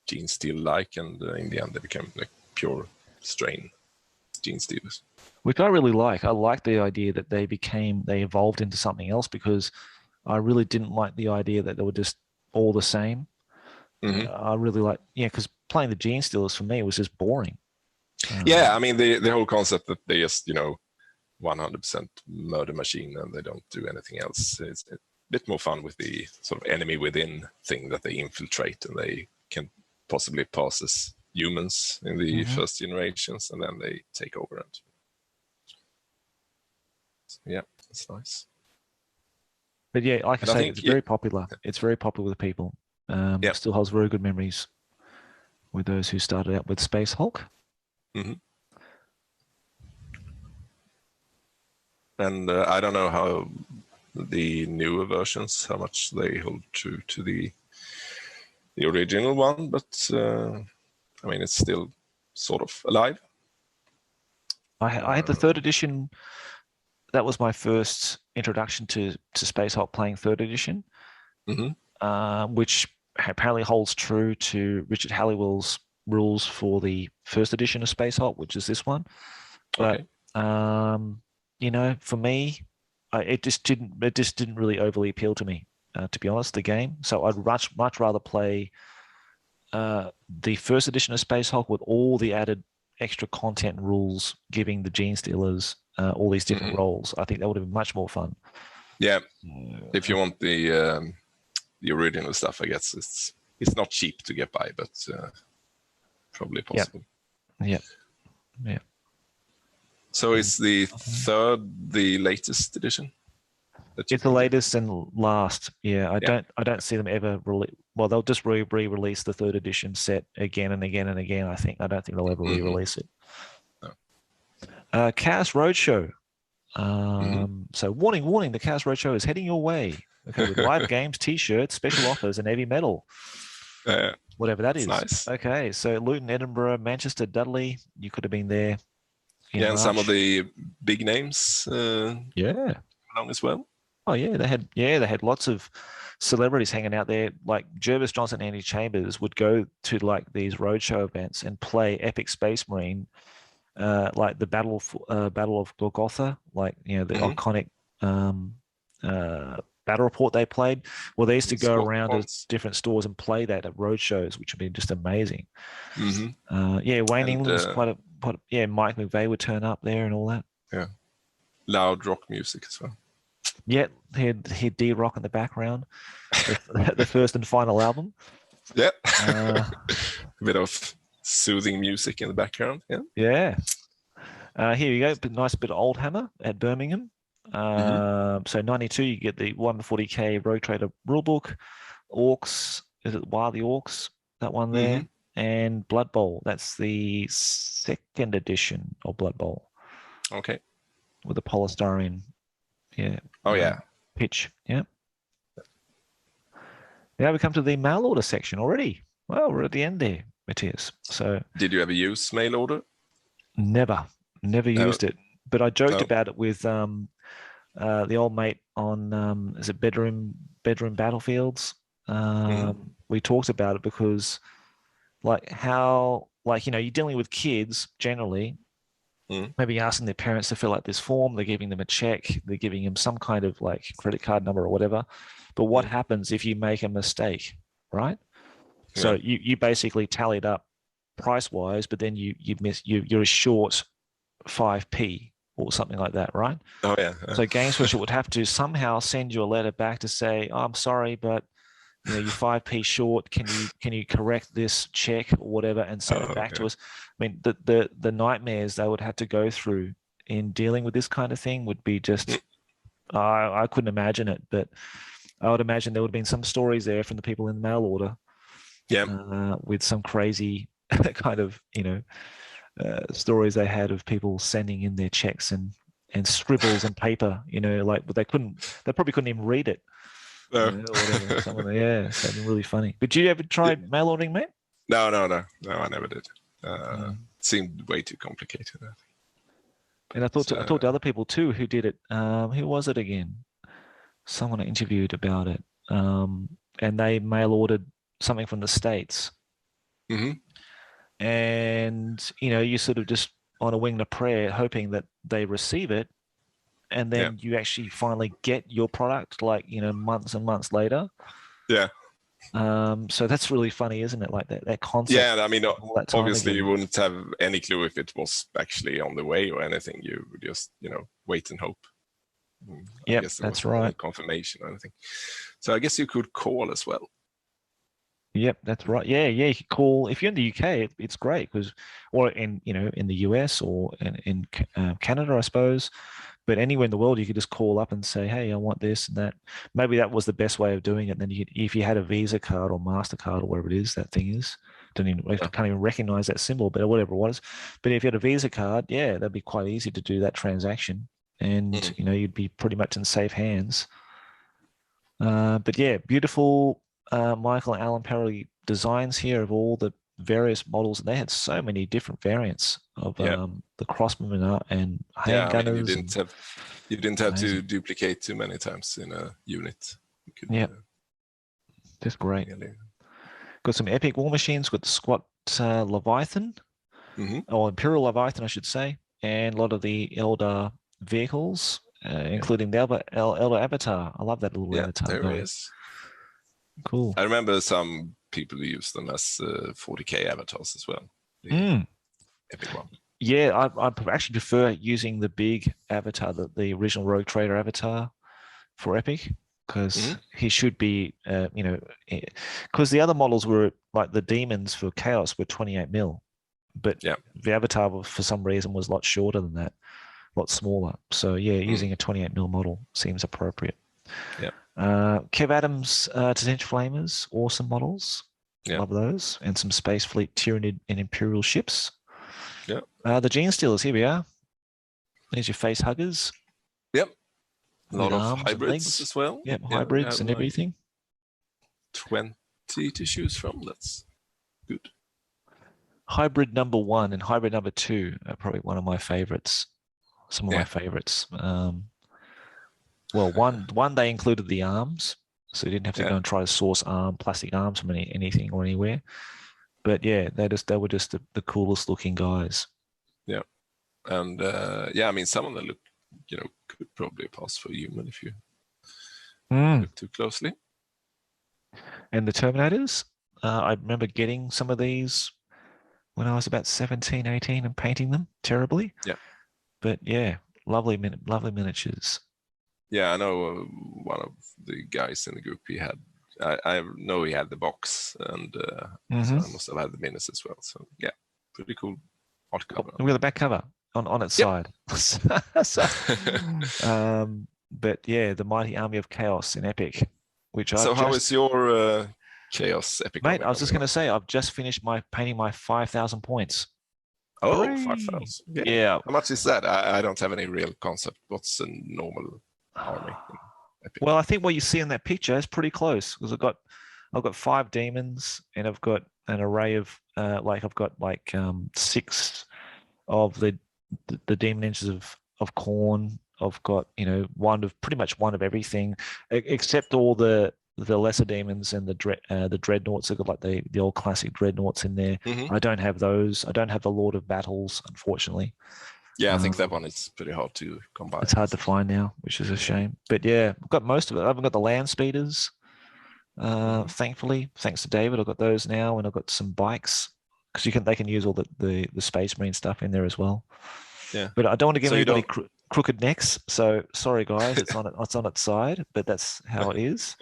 Gene Stealer-like, and in the end they became like pure strain Gene Stealers. Which I really like. I like the idea that they evolved into something else, because I really didn't like the idea that they were just all the same. I really like, because playing the Gene Stealers for me was just boring. I mean the whole concept that they just 100% murder machine and they don't do anything else. It's a bit more fun with the sort of enemy within thing that they infiltrate, and they can possibly pass as humans in the first generations, and then they take over. And so, yeah, that's nice. But yeah, like I And I say, think it's very popular. It's very popular with people. yeah. Still holds very good memories with those who started out with Space Hulk. Hmm. And I don't know how the newer versions, how much they hold true to the original one, but I mean, it's still sort of alive. I had the third edition. That was my first introduction to Space Hulk playing third edition, which apparently holds true to Richard Halliwell's rules for the first edition of Space Hulk, which is this one. But you know, for me, it just didn't really overly appeal to me, to be honest, the game. So I'd much rather play the first edition of Space Hulk with all the added extra content rules, giving the Gene Stealers all these different roles. I think that would have been much more fun. Yeah, if you want the original stuff, I guess it's not cheap to get by, but probably possible. Yeah. So is the third the latest edition? It's the latest and last. Yeah, I don't see them ever release. Well, they'll just re-release the third edition set again and again and again. I don't think they'll ever re-release it. No. Chaos Roadshow. So warning, the Chaos Roadshow is heading your way. Okay, with live games, T-shirts, special offers, and heavy metal. Whatever that is. Nice. Okay, so Luton, Edinburgh, Manchester, Dudley. You could have been there. Yeah, and some of the big names. Along as well. Oh yeah, they had lots of celebrities hanging out there. Like Jervis Johnson and Andy Chambers would go to like these roadshow events and play Epic Space Marine, like the Battle of Golgotha, like the iconic battle report they played. Well, they used to go around to different stores and play that at roadshows, which would be just amazing. Wayne England was quite a Mike McVeigh would turn up there and all that. Yeah, loud rock music as well. Yeah, he had D-Rock in the background, the first and final album. Yeah, a bit of soothing music in the background. Yeah. Here you go, nice bit of Old Hammer at Birmingham. So 92, you get the 140k Rogue Trader rulebook. Orcs, is it Wily Orcs? That one there, and Blood Bowl. That's the second edition of Blood Bowl. Okay. With the polystyrene. Yeah. Oh yeah. Pitch. Yeah. Now we come to the mail order section already. Well, we're at the end there, Mattias. So. Did you ever use mail order? Never used it. But I joked about it with the old mate on is it bedroom battlefields. We talked about it because like how you're dealing with kids generally. Maybe asking their parents to fill out this form, they're giving them a check, they're giving them some kind of like credit card number or whatever. But what happens if you make a mistake, right? Yeah. So you basically tallied up price wise, but then you're short 5p or something like that, right? Oh yeah. So Games Workshop would have to somehow send you a letter back to say, oh, I'm sorry, but you're 5p short. Can you correct this check or whatever and send it back to us? I mean, the nightmares they would have to go through in dealing with this kind of thing would be just I couldn't imagine it, but I would imagine there would have been some stories there from the people in the mail order. Yeah. With some crazy kind of stories they had of people sending in their checks and scribbles and paper, like but they probably couldn't even read it. No. Whatever. Yeah, so it'd be really funny. But did you ever try mail ordering, mate? No, I never did. It seemed way too complicated. And I talked to other people too who did it. Who was it again? Someone I interviewed about it. And they mail ordered something from the States. And you sort of just on a wing of prayer, hoping that they receive it. And then you actually finally get your product months and months later. Yeah. So that's really funny, isn't it? Like that concept. Yeah, I mean, obviously you wouldn't have any clue if it was actually on the way or anything. You would just, wait and hope. Yeah, that's right. Confirmation or anything. So I guess you could call as well. Yep, that's right. Yeah, you could call if you're in the UK. It's great or in the US or in Canada, I suppose. But anywhere in the world, you could just call up and say, hey, I want this and that. Maybe that was the best way of doing it. Then if you had a Visa card or MasterCard or whatever it is, that thing is, I can't even recognize that symbol, but whatever it was. But if you had a Visa card, yeah, that'd be quite easy to do that transaction. And, you'd be pretty much in safe hands. But yeah, beautiful Michael and Alan Perry designs here of all the various models. And they had so many different variants of the crossbow and handgunners. You didn't have to duplicate too many times in a unit. Just great. Got some epic war machines with the squat Leviathan, or Imperial Leviathan, I should say, and a lot of the ELDAR vehicles, including the Elder Avatar. I love that little avatar. There he is. Cool. I remember some people who use them as 40k avatars as well. Epic one. Yeah, I actually prefer using the big avatar, the original Rogue Trader avatar for epic, because he should be, because the other models were like the demons for Chaos were 28 mil, but the avatar for some reason was a lot shorter than that, a lot smaller. So yeah, using a 28 mil model seems appropriate. Yeah. Kev Adams Detention Flamers, awesome models. Love those. And some Space Fleet Tyranid and Imperial ships. Yeah. The Gene Stealers, here we are. There's your face huggers. Yep. A lot of hybrids as well. Yep, hybrids and everything. 20 to choose from. That's good. Hybrid number 1 and hybrid number 2 are probably one of my favorites. Some of my favorites. Well, one they included the arms, so you didn't have to go and try to source plastic arms from anything or anywhere. But yeah, they were just the coolest looking guys. Yeah, and I mean, some of them look, could probably pass for human if you look too closely. And the Terminators, I remember getting some of these when I was about 17, 18 and painting them terribly. Yeah. But yeah, lovely miniatures. Yeah, I know one of the guys in the group, I know he had the box, and so I must have had the minis as well. So yeah, pretty cool art cover. With a back cover on its side. But yeah, the Mighty Army of Chaos in Epic, which how is your Chaos Epic? Mate, I was just going to say, I've just finished painting my 5,000 points. Oh, 5,000. Yeah. How much is that? I don't have any real concept. What's a normal army? Well, I think what you see in that picture is pretty close, because I've got 5 demons, and I've got an array of I've got 6 of the demon engines of Khorne. I've got pretty much one of everything, except all the lesser demons and the dreadnoughts. I've got like the old classic dreadnoughts in there. I don't have those. I don't have the Lord of Battles, unfortunately. Yeah, I think that one is pretty hard to combine. It's hard to find now, which is a shame. But yeah, I've got most of it. I haven't got the land speeders, thankfully. Thanks to David, I've got those now, and I've got some bikes, because they can use all the Space Marine stuff in there as well. Yeah. But I don't want to give anybody crooked necks, so sorry guys, it's on its side, but that's how it is.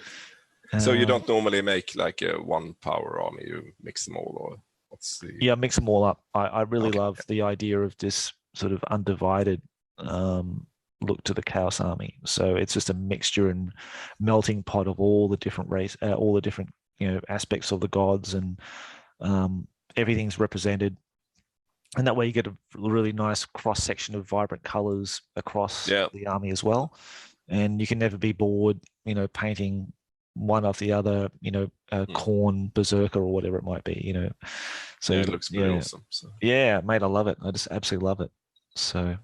So you don't normally make like a one power army, you mix them all, or what's the... Yeah, mix them all up. I really love the idea of this sort of undivided look to the Chaos Army. So it's just a mixture and melting pot of all the different all the different aspects of the gods, and everything's represented. And that way you get a really nice cross section of vibrant colors across the army as well. And you can never be bored, painting one off the other, Khorne, Berserker, or whatever it might be, So it looks pretty awesome. So. Yeah, mate, I love it. I just absolutely love it. So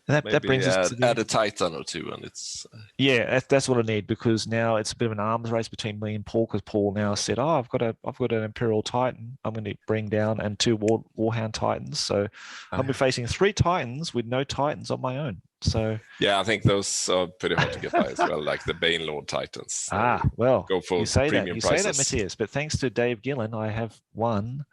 that brings us to add a Titan or two, and it's that's what I need, because now it's a bit of an arms race between me and Paul, because Paul now said, I've got an Imperial Titan I'm going to bring down, and 2 Warhound Titans, so I'll be facing 3 Titans with no Titans on my own. So yeah, I think those are pretty hard to get by as well, like the Banelord Titans. Well, go for you say premium that, prices. Mattias, but thanks to Dave Gillen, I have one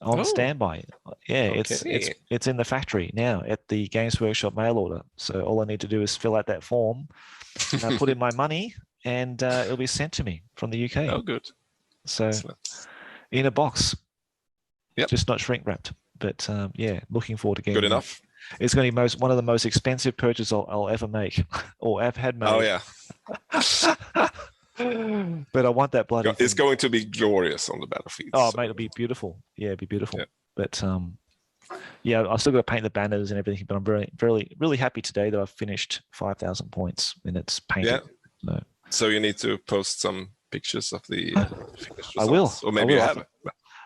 on standby. Yeah, okay. It's in the factory now at the Games Workshop mail order. So all I need to do is fill out that form, put in my money, and it'll be sent to me from the UK. Oh, good. So excellent. In a box, just not shrink wrapped. But yeah, looking forward to getting good enough. It's going to be one of the most expensive purchases I'll ever make or have had made. Oh yeah. But I want that bloody It's thing. going to be glorious on the battlefield. Oh, so. mate, it'll be beautiful. Yeah, it'll be beautiful. Yeah. But yeah, I've still got to paint the banners and everything. But I'm really happy today that I've finished 5,000 points and it's painted. Yeah. So you need to post some pictures of the finished results. I will. Or maybe you haven't.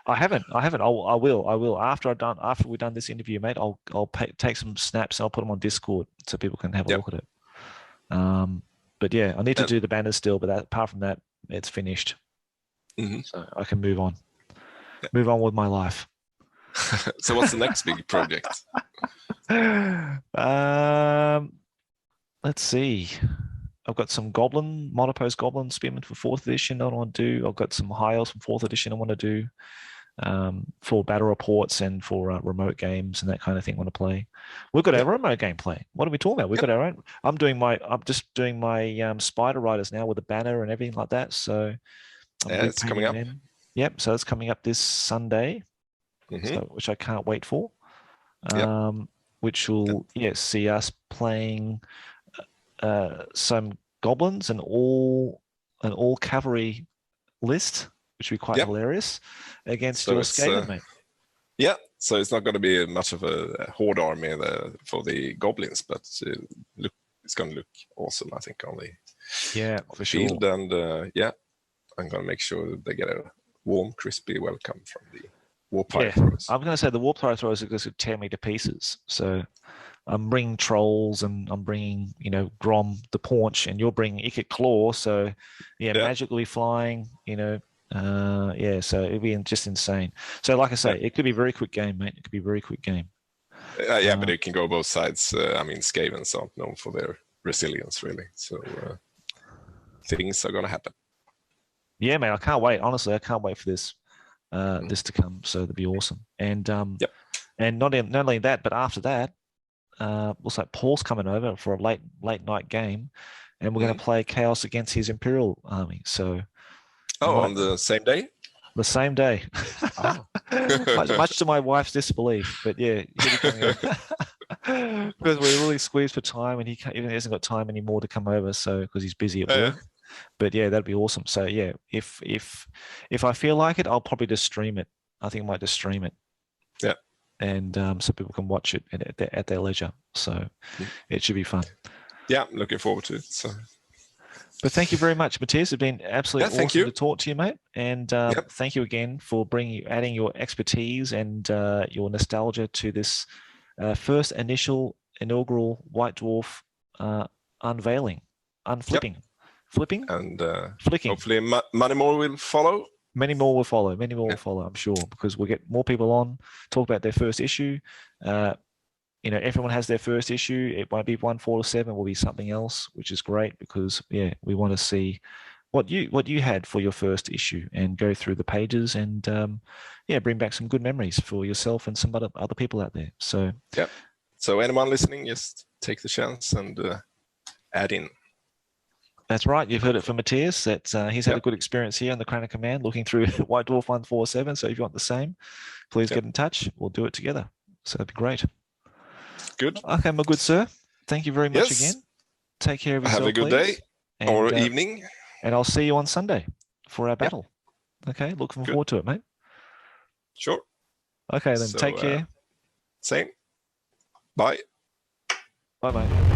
I haven't. I will. After we've done this interview, mate, I'll take some snaps and I'll put them on Discord so people can have a look at it. But yeah, I need to do the banners still. But apart from that, it's finished. Mm-hmm. So I can move on. Yeah. Move on with my life. So what's the next big project? Let's see. I've got some Monopost Goblin Spearmen for 4th edition I want to do. I've got some high elves from 4th edition I want to do for battle reports and for remote games and that kind of thing I want to play. We've got our remote game play. What are we talking about? We've got our own. I'm just doing my Spider Riders now with a banner and everything like that. So it's coming up. Yep. So it's coming up this Sunday, which I can't wait for. Which will see us playing some goblins and all cavalry list, which would be quite hilarious against your skater, mate. Yeah, so it's not going to be much of a horde army for the goblins, but it's going to look awesome, I think, on the field. Sure. And I'm going to make sure that they get a warm, crispy welcome from the warp fire throwers. I'm going to say the warp fire throwers are going to tear me to pieces. So I'm bringing trolls and I'm bringing, Grom the Paunch, and you're bringing Ikit Claw. So magically flying, so it'll be just insane. So like I say, it could be a very quick game, mate. It could be a very quick game. But it can go both sides. Skavens aren't known for their resilience, really. So things are going to happen. Yeah, mate, I can't wait. Honestly, I can't wait for this to come. So it'll be awesome. And and not only that, but after that, looks like Paul's coming over for a late night game, and we're going to play Chaos against his Imperial army. So on the same day? The same day. Oh. much to my wife's disbelief, but yeah, he'll be coming over. Because we're really squeezed for time, and he hasn't got time anymore to come over, so because he's busy at work. But yeah, that'd be awesome. So yeah, if I feel like it, I'll probably just stream it. I think I might just stream it. Yeah. And so people can watch it at their leisure. So it should be fun. Yeah, looking forward to it. So. But thank you very much, Mattias. It's been absolutely awesome to talk to you, mate. And thank you again for adding your expertise and your nostalgia to this first inaugural White Dwarf unveiling, flipping, and flicking. Hopefully, many more will follow. Many more will follow. Many more will follow, I'm sure, because we'll get more people on, talk about their first issue. Everyone has their first issue. It won't be 147. It will be something else, which is great because, we want to see what you had for your first issue and go through the pages and, bring back some good memories for yourself and some other people out there. So, So anyone listening, just take the chance and add in. That's right. You've heard it from Mattias that he's had a good experience here on the Crown of Command looking through White Dwarf 147. So if you want the same, please get in touch. We'll do it together. So that'd be great. Good. Okay, my good sir. Thank you very much again. Take care of yourself. Have a good day or evening. And I'll see you on Sunday for our battle. Okay, looking forward to it, mate. Sure. Okay, then take care. Same. Bye. Bye, mate.